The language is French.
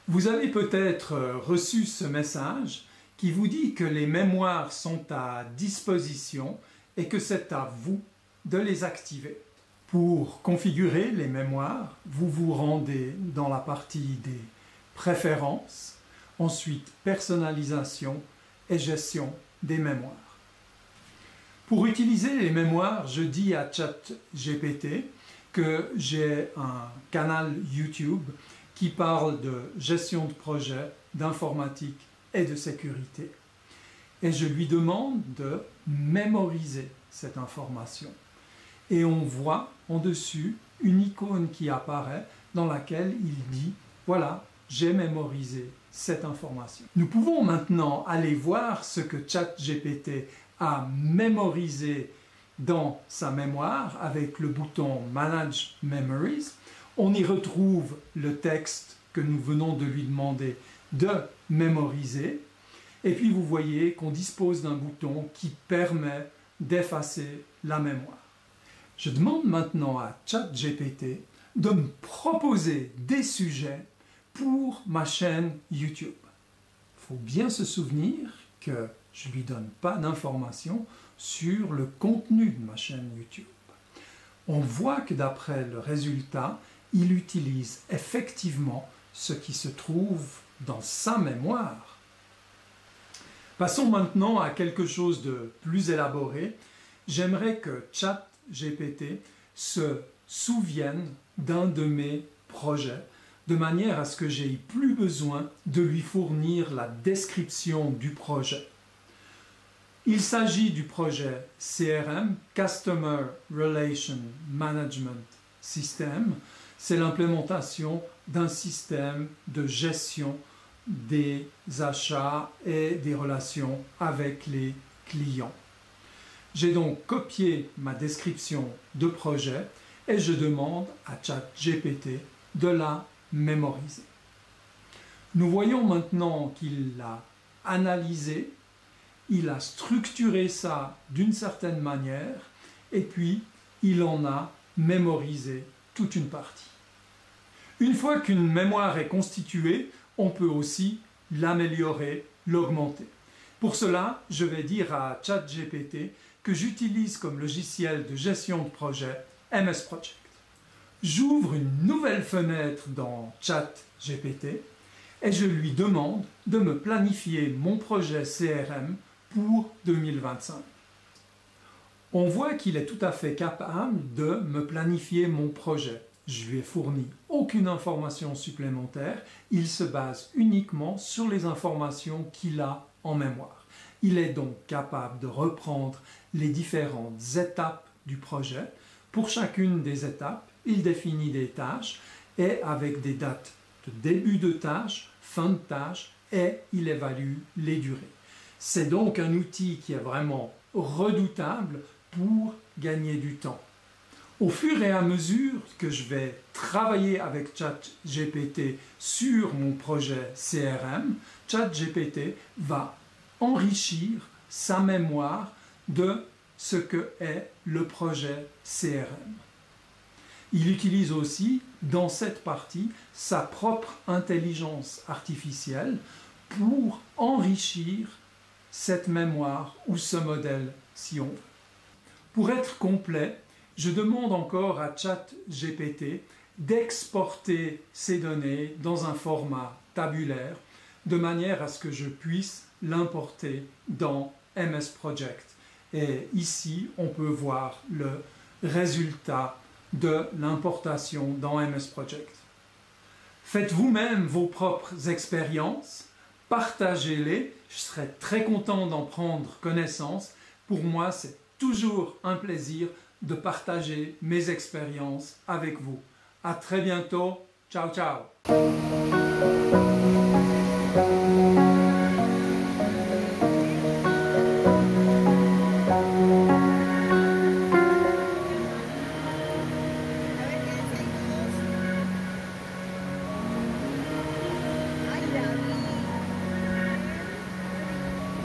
Vous avez peut-être reçu ce message qui vous dit que les mémoires sont à disposition et que c'est à vous de les activer. Pour configurer les mémoires, vous vous rendez dans la partie des préférences, ensuite personnalisation et gestion des mémoires. Pour utiliser les mémoires, je dis à ChatGPT que j'ai un canal YouTube qui parle de gestion de projet, d'informatique et de sécurité. Et je lui demande de mémoriser cette information. Et on voit en dessus une icône qui apparaît dans laquelle il dit « Voilà, j'ai mémorisé cette information ». Nous pouvons maintenant aller voir ce que ChatGPT a mémorisé dans sa mémoire avec le bouton « Manage Memories ». On y retrouve le texte que nous venons de lui demander de mémoriser. Et puis vous voyez qu'on dispose d'un bouton qui permet d'effacer la mémoire. Je demande maintenant à ChatGPT de me proposer des sujets pour ma chaîne YouTube. Il faut bien se souvenir que je ne lui donne pas d'informations sur le contenu de ma chaîne YouTube. On voit que d'après le résultat, il utilise effectivement ce qui se trouve dans sa mémoire. Passons maintenant à quelque chose de plus élaboré. J'aimerais que ChatGPT se souvienne d'un de mes projets, de manière à ce que j'aie plus besoin de lui fournir la description du projet. Il s'agit du projet CRM, Customer Relation Management System. C'est l'implémentation d'un système de gestion des achats et des relations avec les clients. J'ai donc copié ma description de projet et je demande à ChatGPT de la mémoriser. Nous voyons maintenant qu'il l'a analysé, il a structuré ça d'une certaine manière et puis il en a mémorisé toute une partie. Une fois qu'une mémoire est constituée, on peut aussi l'améliorer, l'augmenter. Pour cela, je vais dire à ChatGPT que j'utilise comme logiciel de gestion de projet MS Project. J'ouvre une nouvelle fenêtre dans ChatGPT et je lui demande de me planifier mon projet CRM pour 2025. On voit qu'il est tout à fait capable de me planifier mon projet. Je lui ai fourni aucune information supplémentaire, il se base uniquement sur les informations qu'il a en mémoire. Il est donc capable de reprendre les différentes étapes du projet. Pour chacune des étapes, il définit des tâches et avec des dates de début de tâche, fin de tâche et il évalue les durées. C'est donc un outil qui est vraiment redoutable pour gagner du temps. Au fur et à mesure que je vais travailler avec ChatGPT sur mon projet CRM, ChatGPT va enrichir sa mémoire de ce que est le projet CRM. Il utilise aussi, dans cette partie, sa propre intelligence artificielle pour enrichir cette mémoire ou ce modèle si on veut. Pour être complet, je demande encore à ChatGPT d'exporter ces données dans un format tabulaire de manière à ce que je puisse l'importer dans MS Project. Et ici, on peut voir le résultat de l'importation dans MS Project. Faites vous-même vos propres expériences, partagez-les, je serai très content d'en prendre connaissance. Pour moi, c'est toujours un plaisir de partager mes expériences avec vous. À très bientôt. Ciao, ciao.